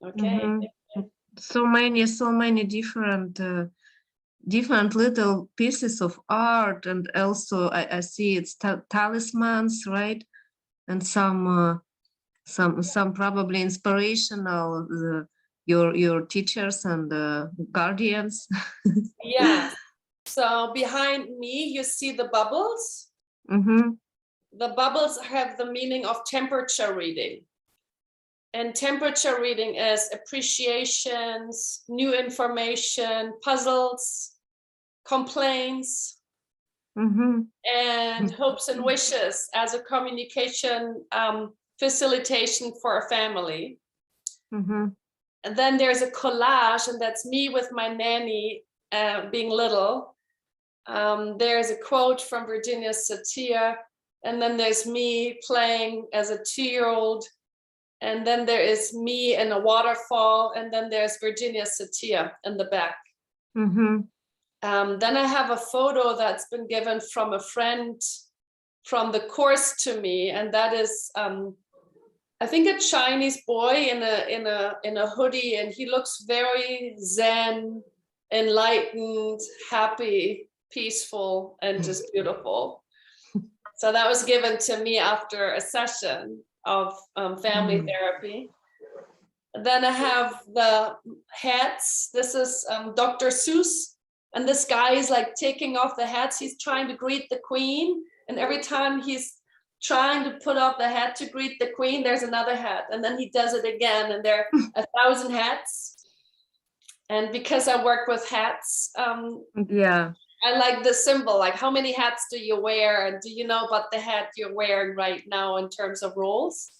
Okay. So many different little pieces of art, and also I see it's talismans, right? And some probably inspirational, your teachers and guardians. Yeah. So behind me, you see the bubbles. The bubbles have the meaning of temperature reading. And temperature reading is appreciations, new information, puzzles, complaints, and hopes and wishes as a communication facilitation for a family. And then there's a collage, and that's me with my nanny being little. There's a quote from Virginia Satir, and then there's me playing as a 2-year-old. And then there is me in a waterfall, and then there's Virginia Satir in the back. Then I have a photo that's been given from a friend from the course to me, and that is, I think, a Chinese boy in a hoodie, and he looks very zen, enlightened, happy, peaceful, and just beautiful. So that was given to me after a session of family therapy. Then I have the hats. This is Dr. Seuss, and this guy is like taking off the hats. He's trying to greet the queen, and every time he's trying to put off the hat to greet the queen, there's another hat, and then he does it again, and there are 1,000 hats. And because I work with hats, I like the symbol, like how many hats do you wear, and do you know about the hat you're wearing right now in terms of roles?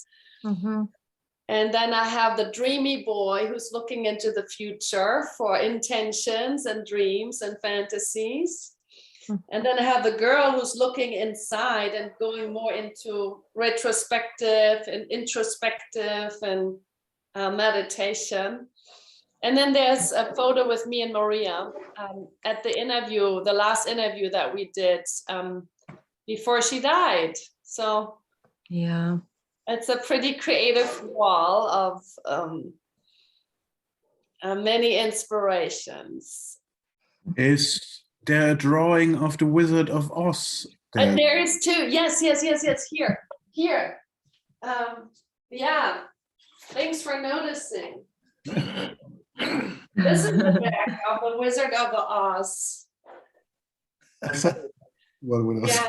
And then I have the dreamy boy who's looking into the future for intentions and dreams and fantasies. And then I have the girl who's looking inside and going more into retrospective and introspective and meditation. And then there's a photo with me and Maria at the interview, the last interview that we did before she died. So yeah, it's a pretty creative wall of many inspirations. Is there a drawing of the Wizard of Oz? And there is too. Yes. Here. Yeah. Thanks for noticing. This is the back of the Wizard of Oz. Yeah.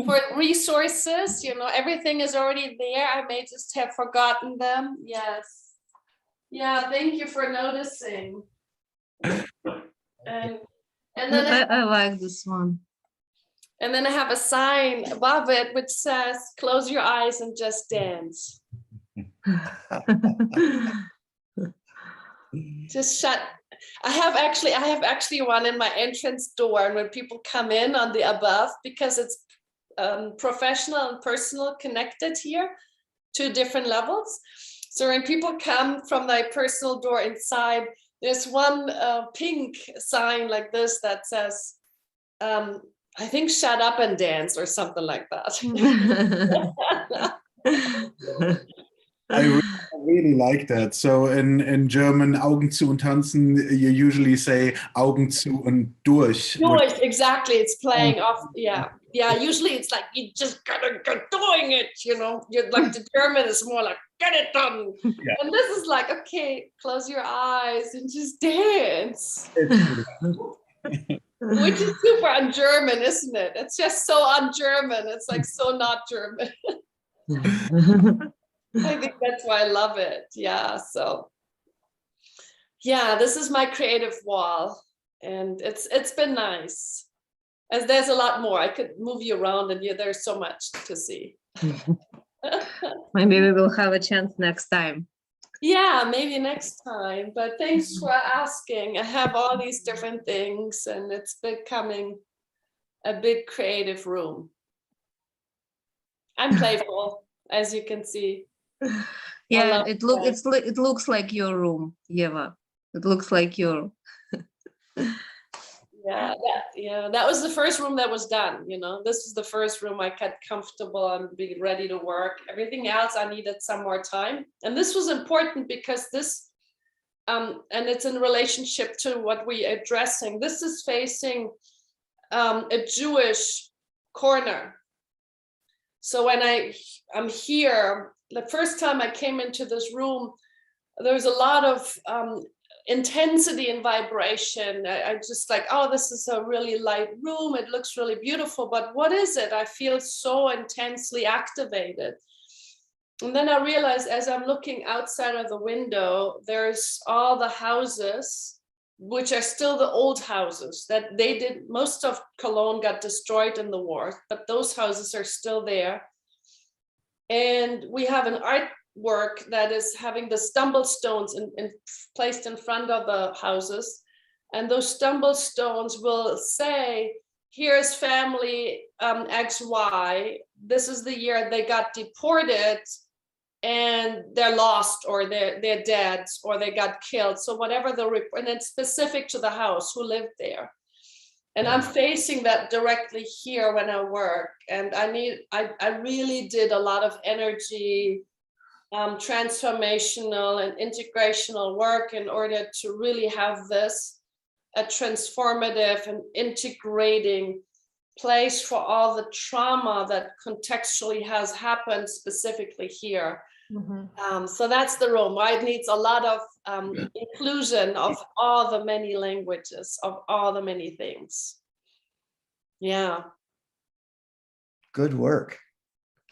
For resources, everything is already there. I may just have forgotten them. Yes. Yeah, thank you for noticing. And then I like this one. And then I have a sign above it which says, "Close your eyes and just dance." Just shut. I have actually one in my entrance door, and when people come in on the above, because it's professional and personal connected here, 2 different levels. So when people come from my personal door inside, there's one pink sign like this that says, I think, "Shut up and dance," or something like that. I really like that. So in German, Augen zu und tanzen, you usually say Augen zu und durch. Durch, exactly. It's playing off. Yeah. Usually it's like you just gotta get doing it. You're like, the German is more like, get it done. Yeah. And this is like, okay, close your eyes and just dance. Which is super un-German, isn't it? It's just so un-German. It's like so not German. I think that's why I love it. Yeah. So yeah, this is my creative wall, and it's been nice. As there's a lot more. I could move you around, and there's so much to see. Maybe we will have a chance next time. Yeah, maybe next time. But thanks for asking. I have all these different things, and it's becoming a big creative room. I'm playful, as you can see. Yeah, it looks like your room, Eva. It looks like your. That was the first room that was done. This was the first room I got comfortable and be ready to work. Everything else I needed some more time, and this was important because this and it's in relationship to what we are addressing. This is facing a Jewish corner. So when I'm here, the first time I came into this room, there was a lot of intensity and vibration. I just like, oh, this is a really light room. It looks really beautiful, but what is it? I feel so intensely activated. And then I realized as I'm looking outside of the window, there's all the houses, which are still the old houses that most of Cologne got destroyed in the war, but those houses are still there. And we have an artwork that is having the stumble stones placed in front of the houses. And those stumble stones will say, here's family XY. This is the year they got deported and they're lost, or they're dead, or they got killed. So whatever and it's specific to the house who lived there. And I'm facing that directly here when I work. And I really did a lot of energy, transformational and integrational work in order to really have this a transformative and integrating place for all the trauma that contextually has happened specifically here. Mm-hmm. So that's the room, why it needs a lot of inclusion of all the many languages, of all the many things. Yeah. Good work.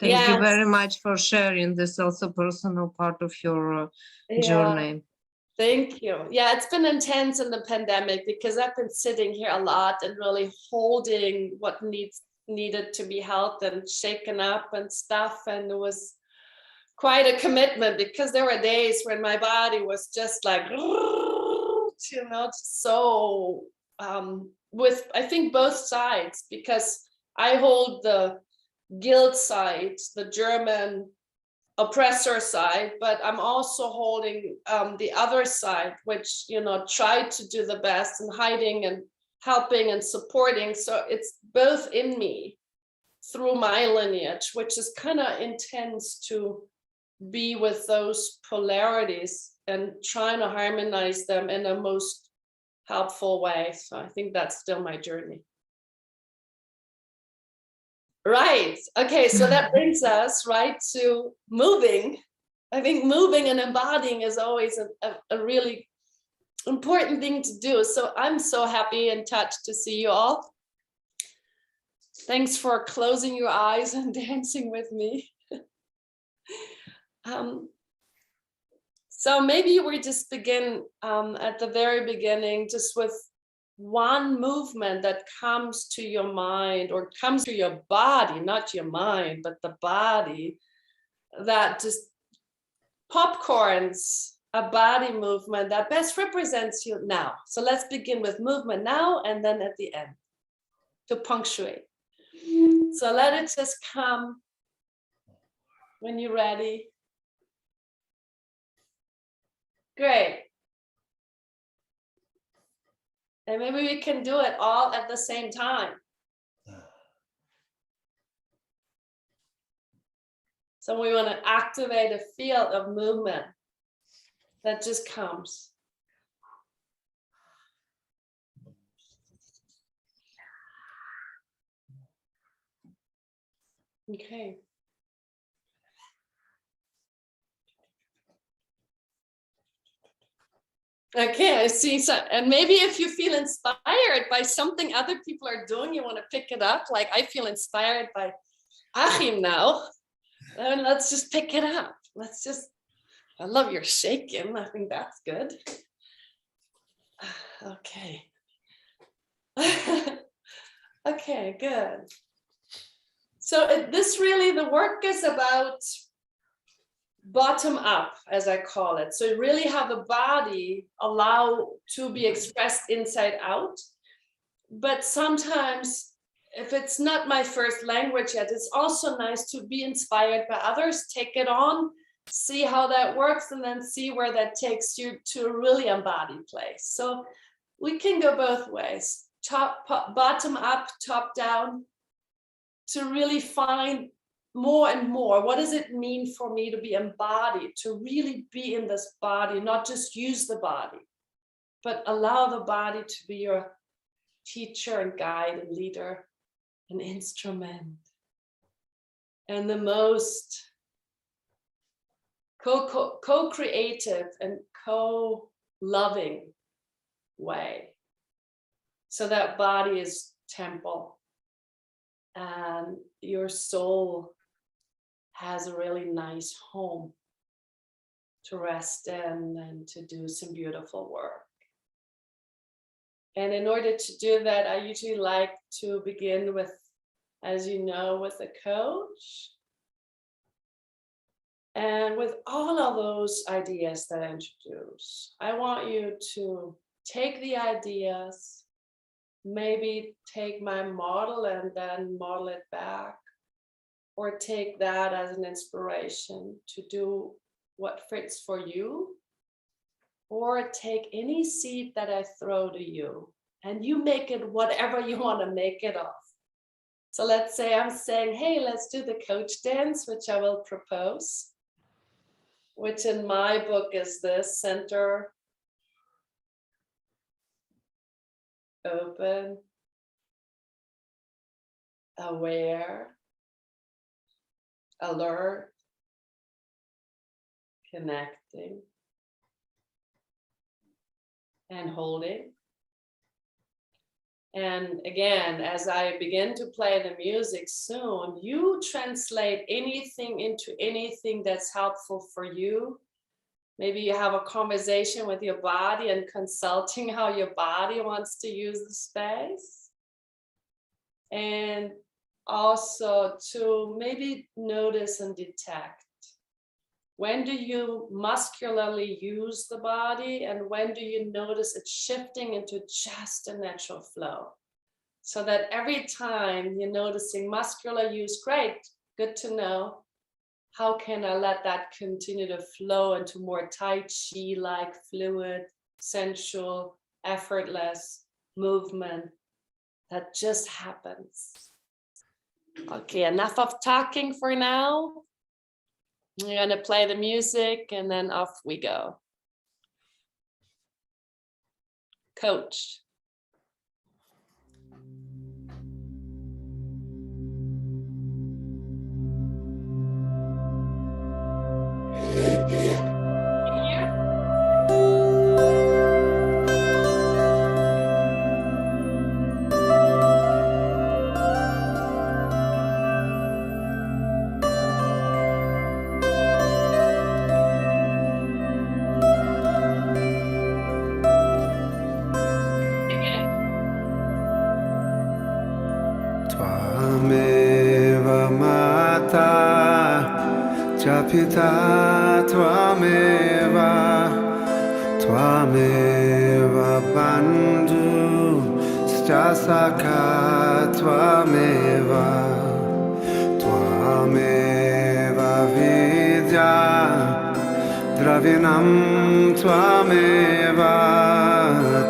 Thank you very much for sharing this also personal part of your journey. Thank you. Yeah, it's been intense in the pandemic because I've been sitting here a lot and really holding what needed to be held and shaken up and stuff. And it was quite a commitment because there were days when my body was just like, so with, I think, both sides, because I hold the guilt side, the German oppressor side, but I'm also holding the other side, which, tried to do the best and hiding and helping and supporting. So it's both in me through my lineage, which is kind of intense to be with those polarities and trying to harmonize them in a most helpful way. So I think that's still my journey. Right. Okay. So that brings us right to moving. I think moving and embodying is always a really important thing to do. So I'm so happy and touched to see you all. Thanks for closing your eyes and dancing with me. So maybe we just begin at the very beginning, just with one movement that comes to your mind or comes to your body, not your mind, but the body, that just popcorns a body movement that best represents you now. So let's begin with movement now and then at the end to punctuate. So let it just come when you're ready. Great. And maybe we can do it all at the same time. So we want to activate a field of movement that just comes. Okay. Okay, I see. So, and maybe if you feel inspired by something other people are doing, you want to pick it up. Like I feel inspired by Achim now. And let's just pick it up. I love your shaking. I think that's good. Okay. Okay, good. So the work is about bottom up, as I call it. So really have a body allow to be expressed inside out. But sometimes if it's not my first language yet, it's also nice to be inspired by others, take it on, see how that works, and then see where that takes you to a really embodied place. So we can go both ways. bottom up, top down, to really find more and more, what does it mean for me to be embodied, to really be in this body, not just use the body, but allow the body to be your teacher and guide and leader, an instrument. And the most co-creative and co-loving way. So that body is temple, and your soul has a really nice home to rest in and to do some beautiful work. And in order to do that, I usually like to begin with, as you know, with a coach. And with all of those ideas that I introduce, I want you to take the ideas, maybe take my model and then model it back, or take that as an inspiration to do what fits for you, or take any seed that I throw to you and you make it whatever you want to make it of. So let's say I'm saying, hey, let's do the coach dance, which I will propose, which in my book is this: center, open, aware, alert, connecting, and holding. And again, as I begin to play the music soon, you translate anything into anything that's helpful for you. Maybe you have a conversation with your body and consulting how your body wants to use the space. And also to maybe notice and detect, when do you muscularly use the body and when do you notice it shifting into just a natural flow? So that every time you're noticing muscular use, great, good to know. How can I let that continue to flow into more Tai Chi-like fluid, sensual, effortless movement that just happens? Okay, enough of talking for now. We're going to play the music and then off we go. Coach. Pita Tvameva, Tvameva Bandhu, Stasaka Tvameva, Tvameva Vidya, Dravinam Tvameva,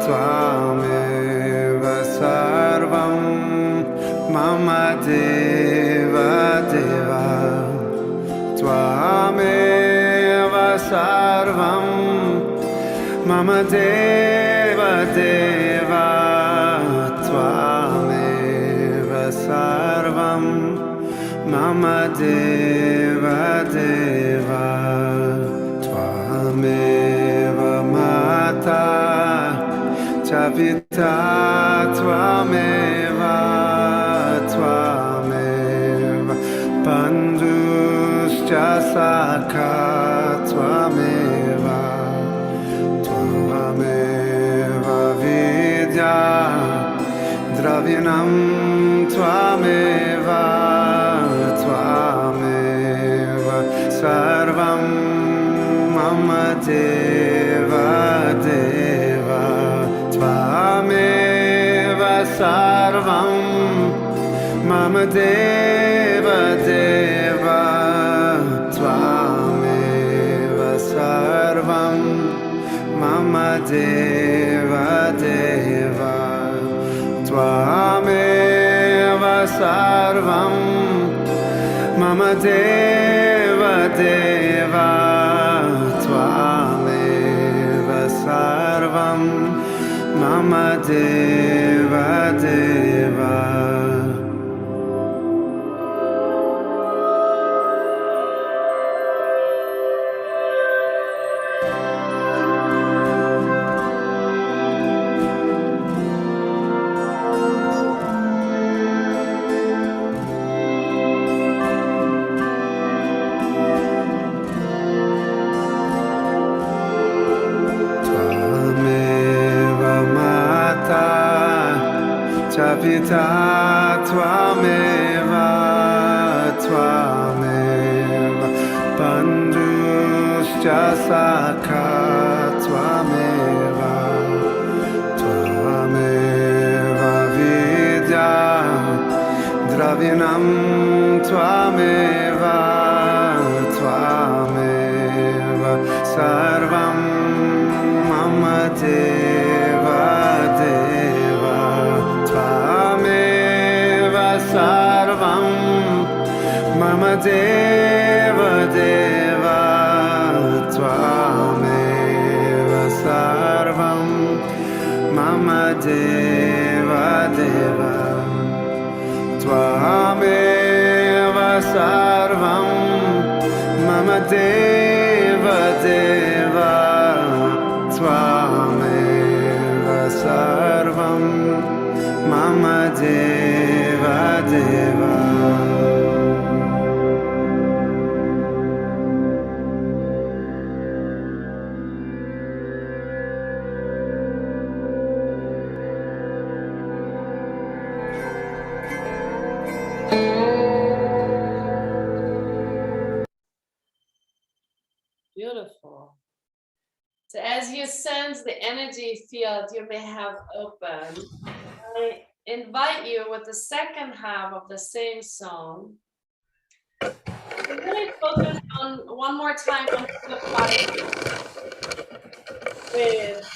Tvameva Sarvam, Mama Deva Deva. Tvameva sarvam mama deva deva. Tvameva sarvam mama deva deva. Tvameva mata cha pita. Tvameva tvameva bandhu Saka Tvameva, Tvameva Vidya, Dravinam Tvameva, Tvameva Sarvam Mama Deva Deva, Tvameva Sarvam Mama Deva Deva. Tvameva sarvam mama deva deva. Tvameva sarvam mama deva deva. Tvameva sarvam mama deva deva. Pita Tvameva, Tvameva, Banduscha Saka Tvameva, Tvameva Vidya, Dravinam Tvameva, Tvameva, Sarvam Mama Deva Deva. Tvameva sarvam mama deva deva. Tvameva sarvam mama deva deva. Tvameva sarvam mama deva deva. Tvameva sarvam mama deva deva. Beautiful. So as you sense the energy field you may have open, I invite you with the second half of the same song to really focus on one more time on the body with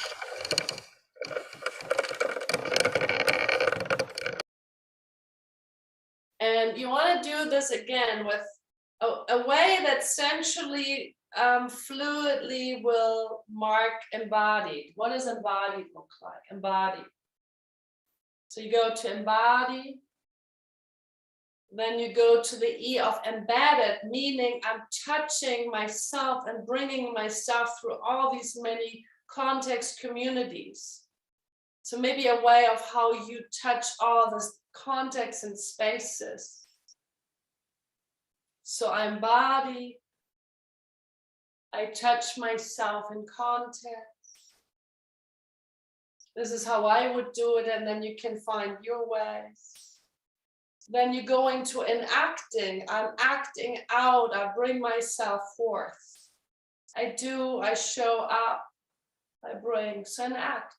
and you want to do this again with a way that sensually fluidly will mark embodied. What does embodied look like? Embodied. So you go to embody, then you go to the E of embedded, meaning I'm touching myself and bringing myself through all these many context communities. So maybe a way of how you touch all this context and spaces. So I embody, I touch myself in context. This is how I would do it, and then you can find your ways. Then you go into enacting. I'm acting out, I bring myself forth. I do, I show up, I bring. So enact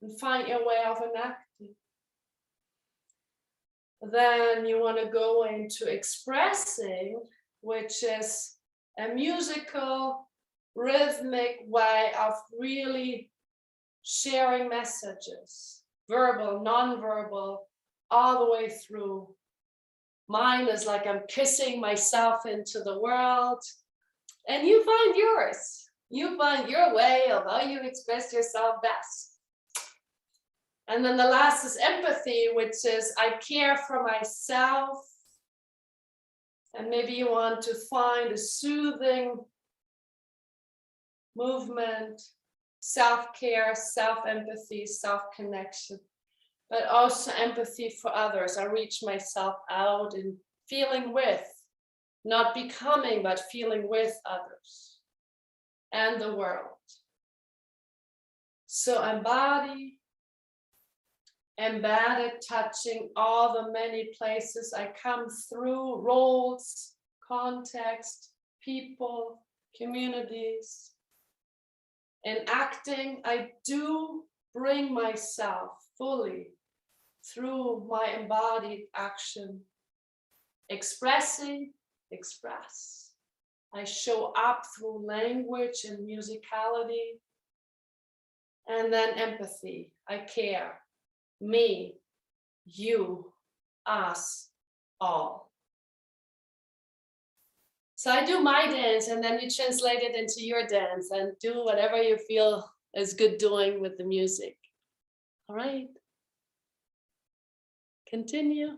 and find your way of enacting. Then you want to go into expressing, which is a musical, rhythmic way of really sharing messages, verbal, non-verbal, all the way through. Mine is like I'm kissing myself into the world, and you find yours. You find your way of how you express yourself best. And then the last is empathy, which is I care for myself. And maybe you want to find a soothing movement, self-care, self-empathy, self-connection, but also empathy for others. I reach myself out in feeling with, not becoming, but feeling with others and the world. So embody, embedded, touching all the many places I come through, roles, context, people, communities. In acting, I do bring myself fully through my embodied action. Expressing, express. I show up through language and musicality. And then empathy, I care. Me, you, us, all. So I do my dance and then you translate it into your dance and do whatever you feel is good doing with the music. All right. Continue.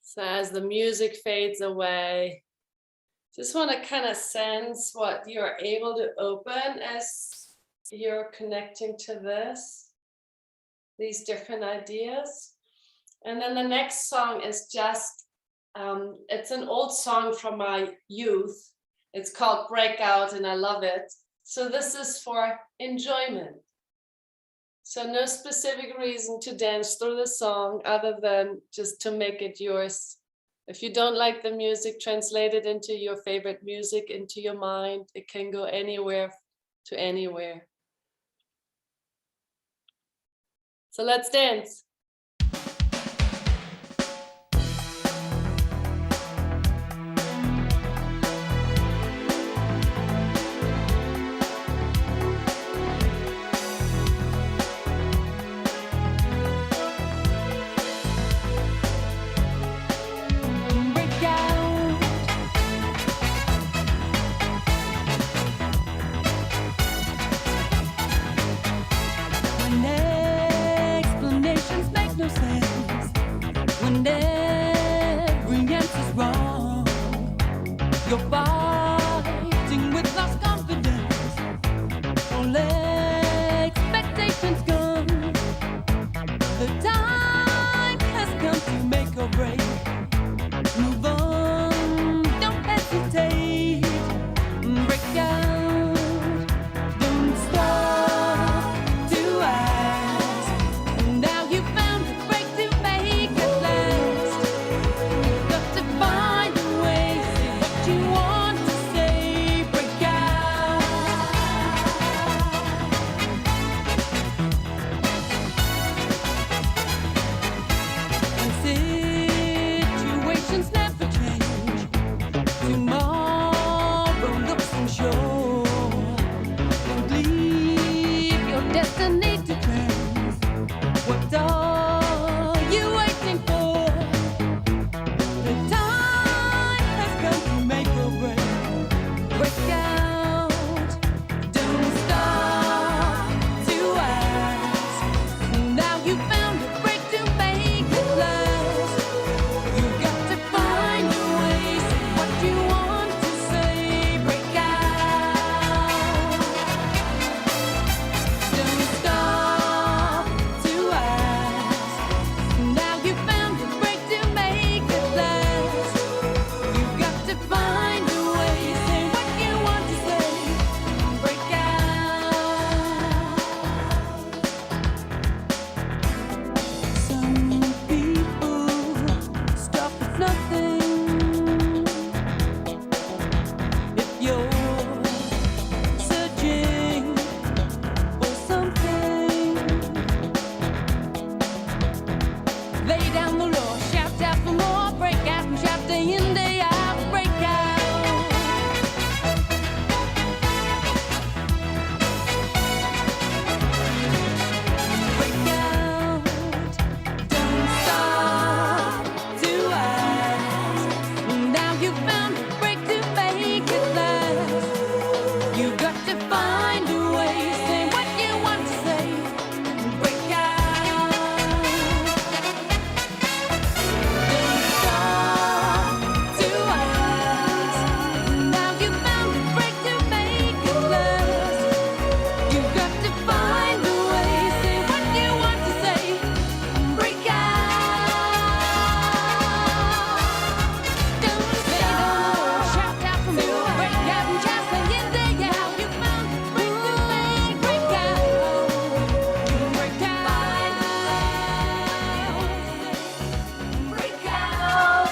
So as the music fades away, just want to kind of sense what you're able to open as you're connecting to these different ideas. And then the next song is just, it's an old song from my youth. It's called Breakout and I love it. So this is for enjoyment. So no specific reason to dance through the song other than just to make it yours. If you don't like the music, translate it into your favorite music, into your mind. It can go anywhere to anywhere. So let's dance. no sense when every answer's wrong. You're fighting with lost confidence. All expectations gone. The time has come to make or break. Move on, don't hesitate. Break out, don't stop to ask. Now you found a break to make it last. You've got to find a way, say what you want to say. Break out. And situations never change. Tomorrow looks unsure. Don't leave your destiny to chance. What are you waiting for? The time has come to make or break. Break out. Don't stop to ask. Now you found a break to make it last. You've got to find a way, say what you want to say. Break out. Don't stop to ask. Now you found a break to make it last. You've got to find a way, say what you want to say. Break out. Some people stop at nothing. If you're searching for something, lay down the law, shout out for more. Break out and shout day in, day out. Break out. Break out. Don't stop to ask. Now you found a break to make it last. You've got to find a way, say what you want to say. Break out. Don't stop to ask. Now you found a break to make it last. You've got to find a way, say what you want to say. Break out. Don't stop. Shout out for more. Break out and just say in day out. You found a break to make. Break out. Break out. Break out.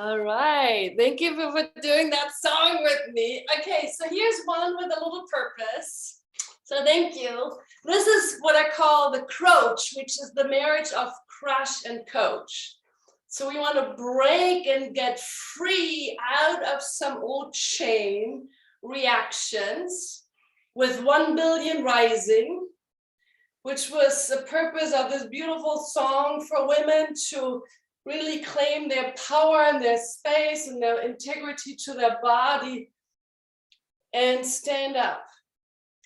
All right. Thank you for doing that song with me. Okay, so here's one with a little purpose. So thank you. This is what I call the croach, which is the marriage of crush and coach. So we want to break and get free out of some old chain reactions with 1 billion rising, which was the purpose of this beautiful song for women to really claim their power and their space and their integrity to their body and stand up.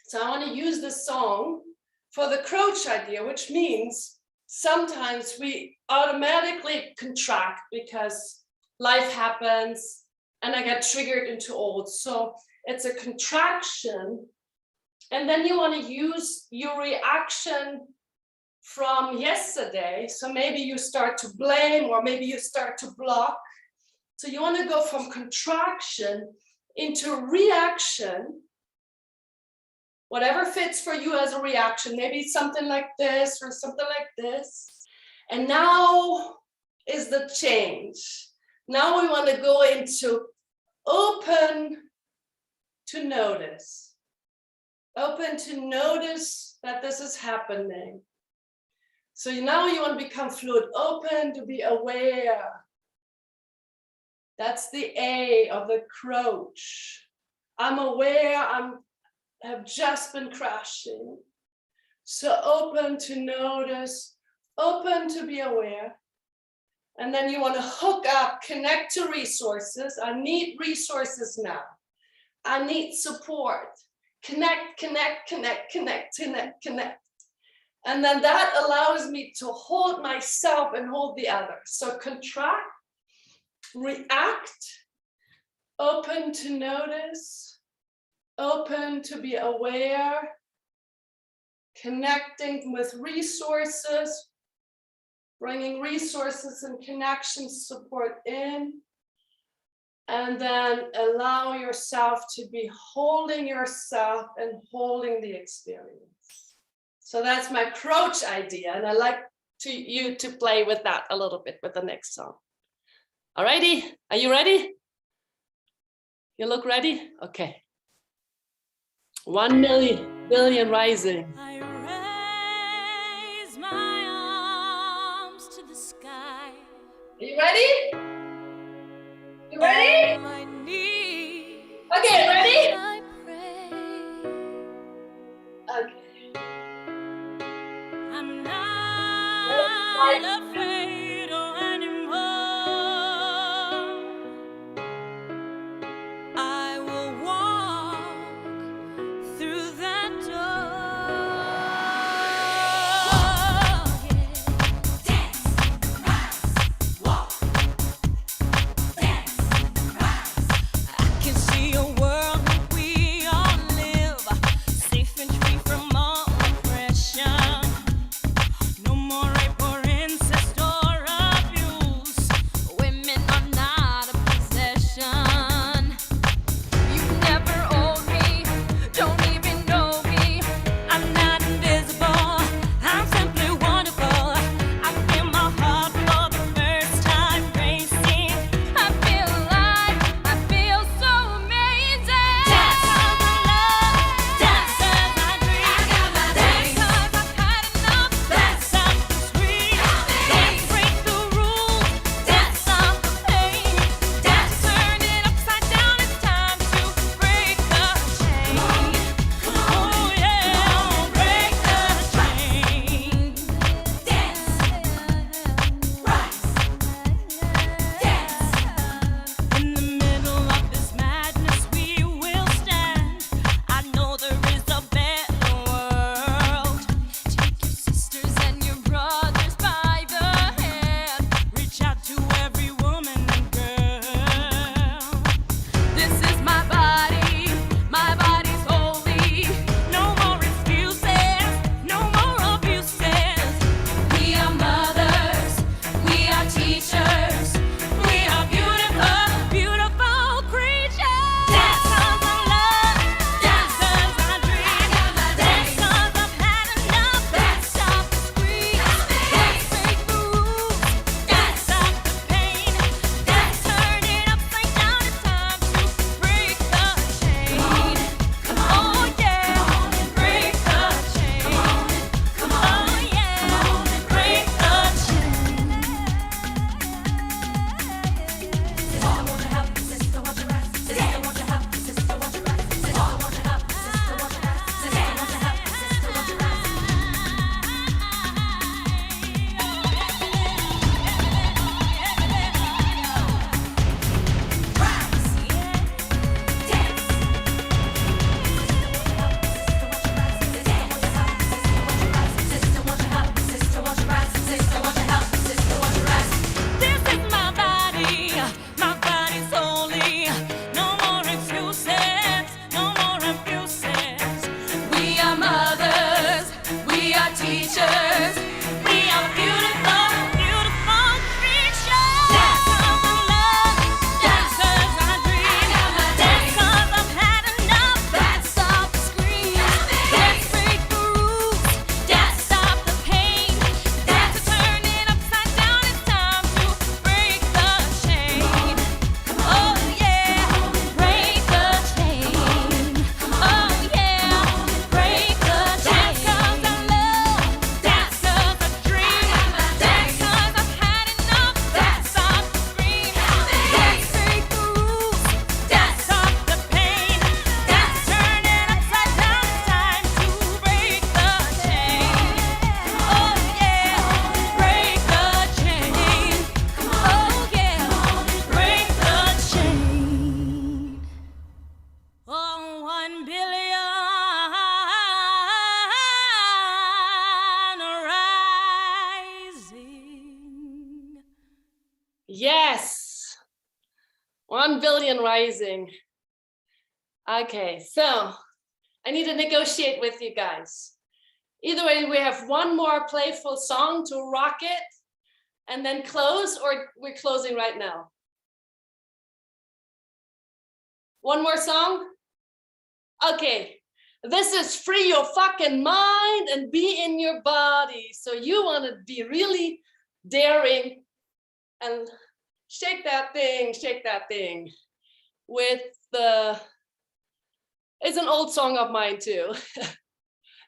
So I want to use this song for the croach idea, which means sometimes we automatically contract because life happens and I get triggered into old. So it's a contraction. And then you want to use your reaction from yesterday. So maybe you start to blame or maybe you start to block. So you want to go from contraction into reaction, whatever fits for you as a reaction, maybe something like this or something like this. And now is the change. Now we want to go into open to notice. Open to notice that this is happening. So now you want to become fluid, open to be aware. That's the A of the croach. I'm aware, have just been crashing. So open to notice, open to be aware. And then you want to hook up, connect to resources. I need resources now. I need support. Connect, connect, connect, connect, connect, connect. And then that allows me to hold myself and hold the other. So contract, react, open to notice, open to be aware, connecting with resources, bringing resources and connections support in, and then allow yourself to be holding yourself and holding the experience. So that's my approach idea, and I like you to play with that a little bit with the next song. Alrighty, are you ready? You look ready? Okay. 1 billion rising. I raise my arms to the sky. Are you ready? You ready? On my knees, Okay, ready? I pray. Okay. I'm not afraid anymore. I will walk through that door. Dance, rise, walk. Dance, rise, 1 billion rising. Okay, so I need to negotiate with you guys. Either way, we have one more playful song to rock it and then close, or we're closing right now. One more song? Okay, this is free your fucking mind and be in your body. So you want to be really daring and shake that thing with the, it's an old song of mine too.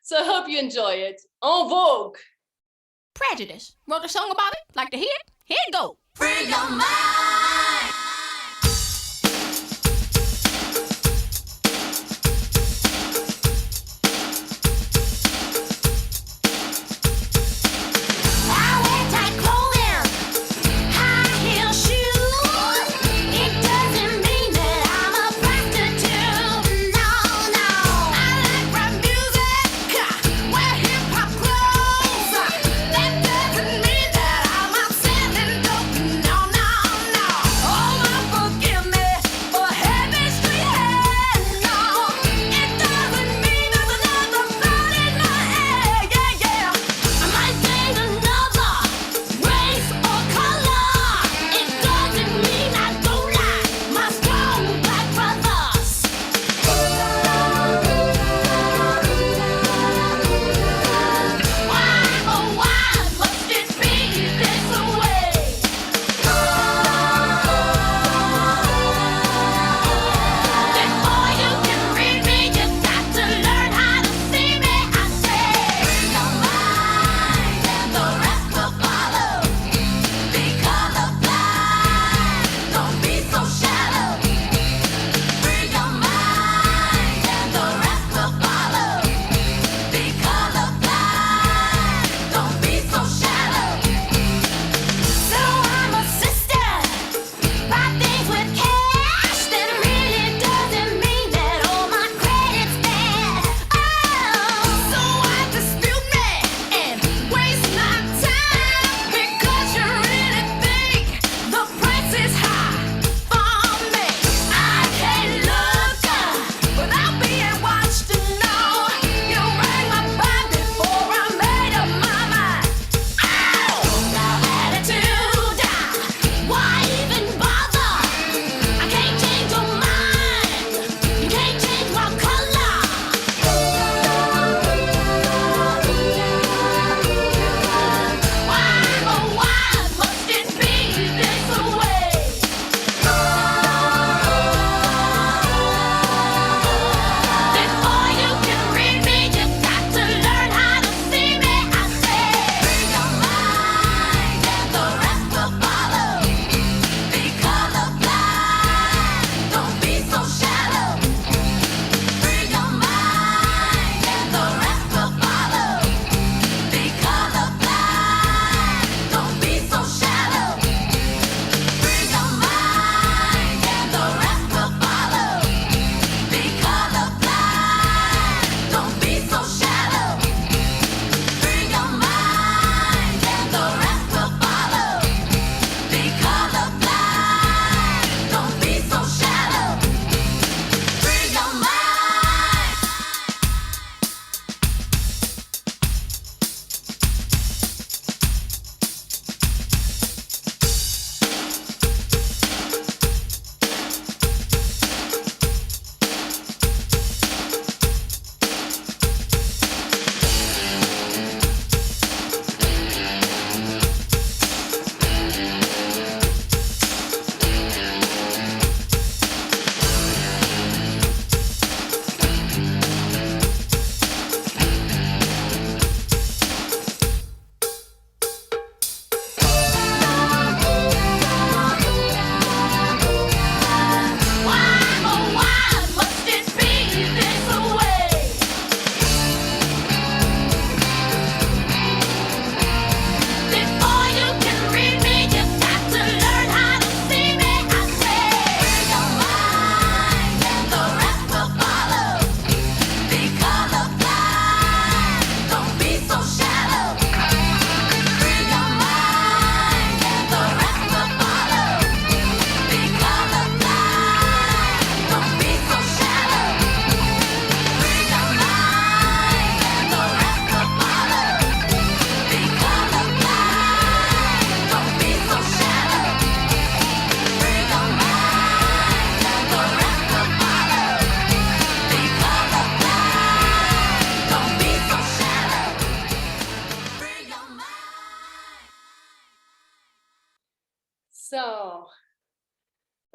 So I hope you enjoy it. En vogue. Prejudice. Wrote a song about it? Like to hear it? Here it go. Free your mind. No, no, no.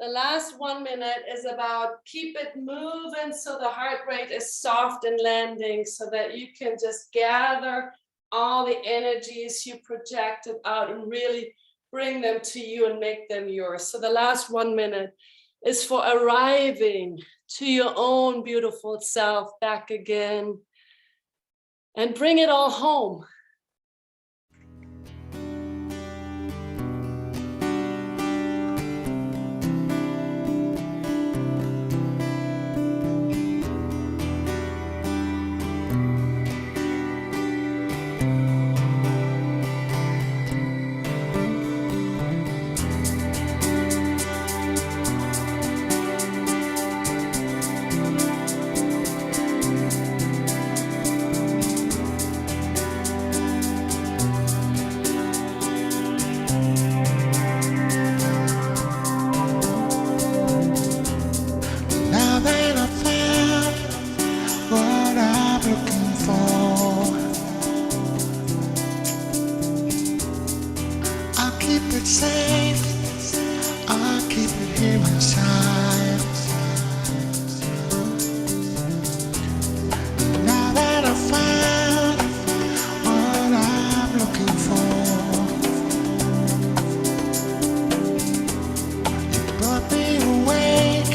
The last 1 minute is about keep it moving so the heart rate is soft and landing, so that you can just gather all the energies you projected out and really bring them to you and make them yours. So the last 1 minute is for arriving to your own beautiful self back again and bring it all home. Now that I found what I'm looking for, I'll keep it safe, I'll keep it here inside. Now that I found what I'm looking for, you brought me awake,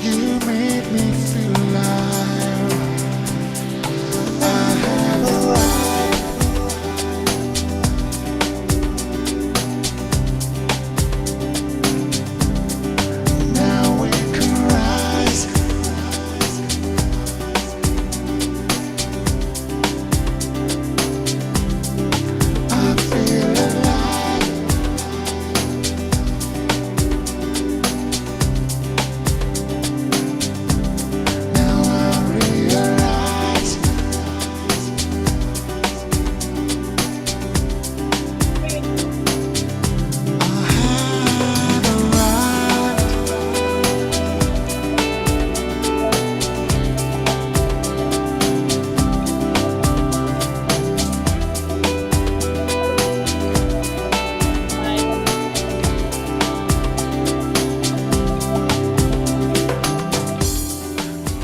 you made me feel alive. I have arrived. Now we can rise. I feel alive. Now I realize I had arrived.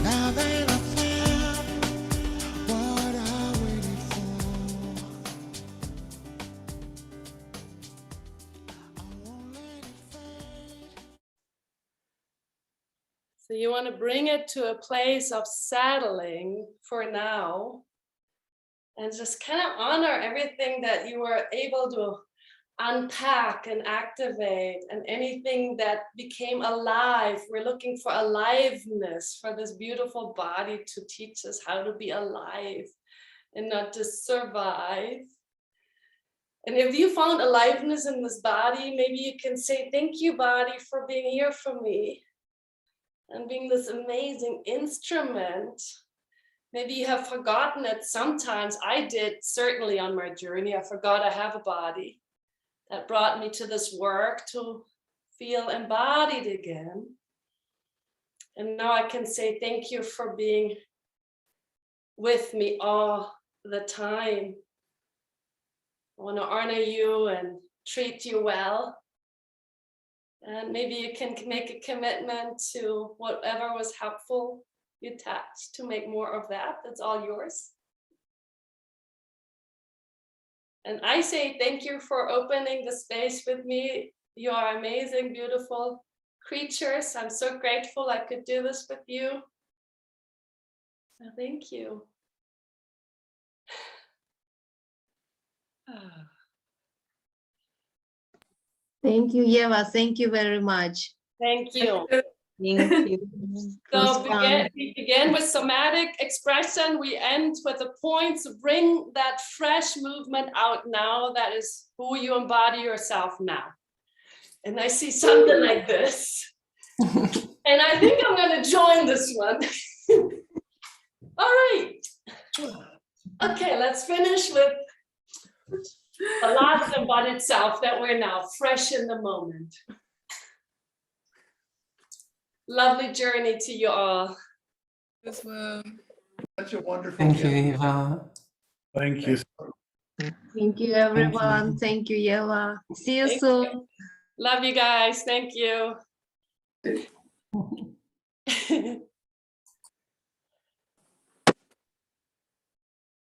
Now that I found what I waited for, I won't let it fade. So you want to bring it to a place of settling for now and just kind of honor everything that you were able to unpack and activate, and anything that became alive. We're looking for aliveness, for this beautiful body to teach us how to be alive and not just survive. And if you found aliveness in this body, maybe you can say, thank you, body, for being here for me and being this amazing instrument. Maybe you have forgotten it sometimes. I did, certainly on my journey. I forgot I have a body. That brought me to this work to feel embodied again. And now I can say thank you for being with me all the time. I want to honor you and treat you well. And maybe you can make a commitment to whatever was helpful you touched, to make more of that. That's all yours. And I say thank you for opening the space with me. You are amazing, beautiful creatures. I'm so grateful I could do this with you. So thank you. Thank you, Eva. Thank you very much. Thank you. Thank you. So we begin with somatic expression. We end with a point to bring that fresh movement out now. That is who you embody yourself now. And I see something like this. And I think I'm going to join this one. All right. Okay, let's finish with the last embodied self that we're now fresh in the moment. Lovely journey to you all. As well. Such a wonderful Thank you, gift. Eva. Thank you. Thank you, everyone. Thank you, Eva. See you Thank soon. you. Love you guys. Thank you. it.